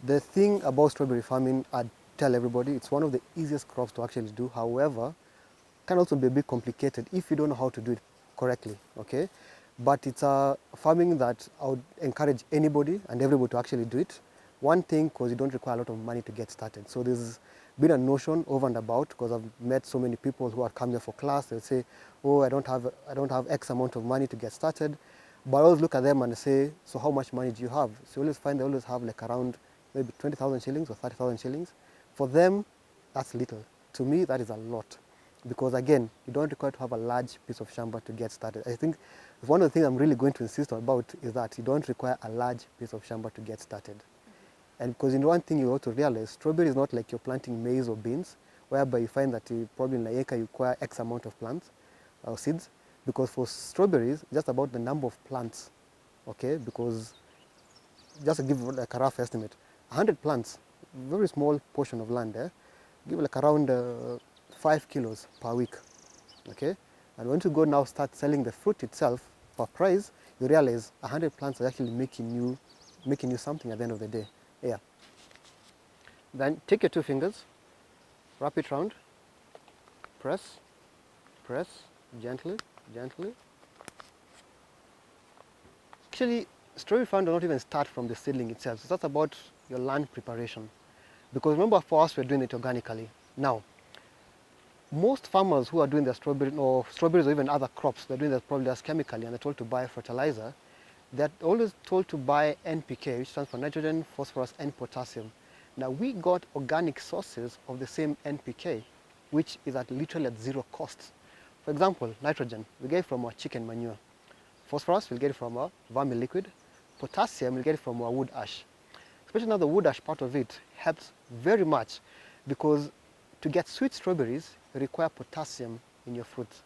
The thing about strawberry farming, I'd tell everybody, it's one of the easiest crops to actually do. However, can also be a bit complicated if you don't know how to do it correctly, okay? But it's a farming that I would encourage anybody and everybody to actually do it. One thing, because you don't require a lot of money to get started. So there's been a notion over and about, because I've met so many people who are come here for class. They'll say, oh, I don't have X amount of money to get started. But I always look at them and say, so how much money do you have? So you always find they always have like around maybe 20,000 shillings or 30,000 shillings. For them, that's little. To me, that is a lot. Because again, you don't require to have a large piece of shamba to get started. I think one of the things I'm really going to insist about is that you don't require a large piece of shamba to get started. And because one thing you ought to realize, strawberry is not like you're planting maize or beans, whereby you find that you probably in an acre you require X amount of plants or seeds. Because for strawberries, just about the number of plants, okay? Because just to give like a rough estimate, 100 plants, very small portion of land there, give like around 5 kilos per week, okay? And once you go now start selling the fruit itself for price, you realize 100 plants are actually making you something at the end of the day. Yeah. Then take your 2 fingers, wrap it round, press, gently, gently. Actually, strawberry farm does not even start from the seedling itself. So that's about your land preparation. Because remember, for us, we're doing it organically. Now, most farmers who are doing their strawberries or even other crops, they're doing that probably just chemically, and they're told to buy fertilizer. They're always told to buy NPK, which stands for nitrogen, phosphorus, and potassium. Now, we got organic sources of the same NPK, which is literally at zero cost. For example, nitrogen, we get it from our chicken manure. Phosphorus, we'll get it from our vermiliquid. Potassium, we'll get it from our wood ash. Especially now the wood ash part of it helps very much, because to get sweet strawberries, you require potassium in your fruits.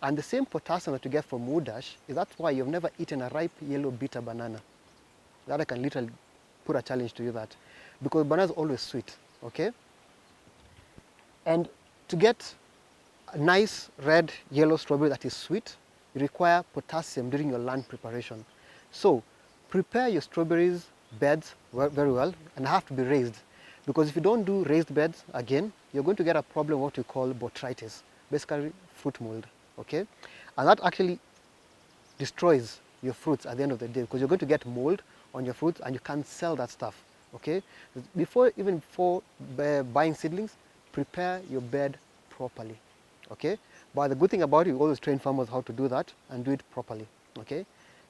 And the same potassium that you get from wood ash is that's why you've never eaten a ripe yellow bitter banana. That I can literally put a challenge to you that. Because banana is always sweet, okay? And to get a nice red yellow strawberry that is sweet, you require potassium during your land preparation. So prepare your strawberries beds very well, and have to be raised. Because if you don't do raised beds, again, you're going to get a problem, what we call botrytis, basically fruit mold, okay? And that actually destroys your fruits at the end of the day, because you're going to get mold on your fruits and you can't sell that stuff, okay? Before buying seedlings, prepare your bed properly, okay? But the good thing about it, you always train farmers how to do that and do it properly, okay?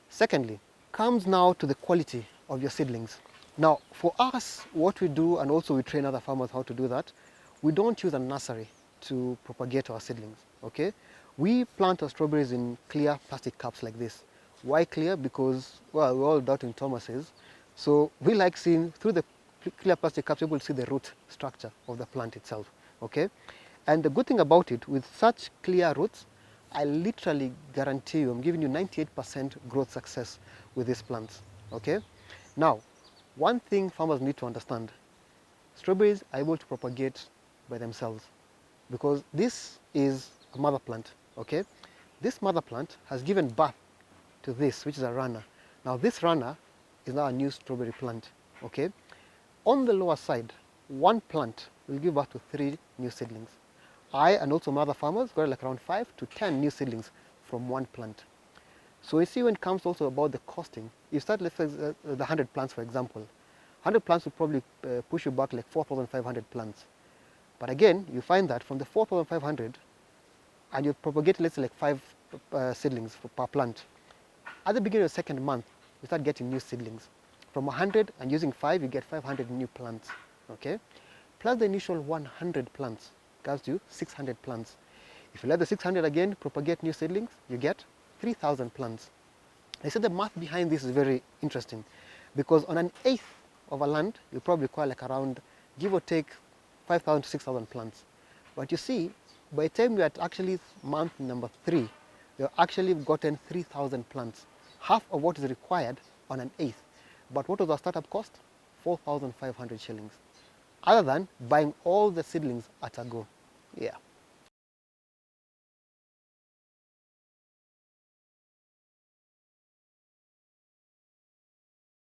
Secondly, comes now to the quality of your seedlings. Now, for us, what we do, and also we train other farmers how to do that, we don't use a nursery to propagate our seedlings, okay? We plant our strawberries in clear plastic cups like this. Why clear? Because, well, we're all doubting Thomas's. So we like seeing through the clear plastic cups, able to see the root structure of the plant itself, okay? And the good thing about it, with such clear roots, I literally guarantee you, I'm giving you 98% growth success with these plants, okay? Now, one thing farmers need to understand, strawberries are able to propagate by themselves, because this is a mother plant, okay? This mother plant has given birth to this, which is a runner. Now this runner is now a new strawberry plant, okay? On the lower side, one plant will give birth to 3 new seedlings. I and also my other farmers got like around 5 to 10 new seedlings from one plant. So you see, when it comes also about the costing, you start with the 100 plants, for example. 100 plants will probably push you back like 4,500 plants. But again, you find that from the 4,500, and you propagate, let's say, like 5 seedlings per plant. At the beginning of the second month, you start getting new seedlings. From 100 and using 5, you get 500 new plants, okay? Plus the initial 100 plants gives you 600 plants. If you let the 600 again propagate new seedlings, you get 3,000 plants. I said the math behind this is very interesting, because on an eighth of a land, you probably require like around, give or take, 5,000 to 6,000 plants. But you see, by the time you're at actually month number 3, you've actually gotten 3,000 plants, half of what is required on an eighth. But what was our startup cost? 4,500 shillings, other than buying all the seedlings at a go. Yeah.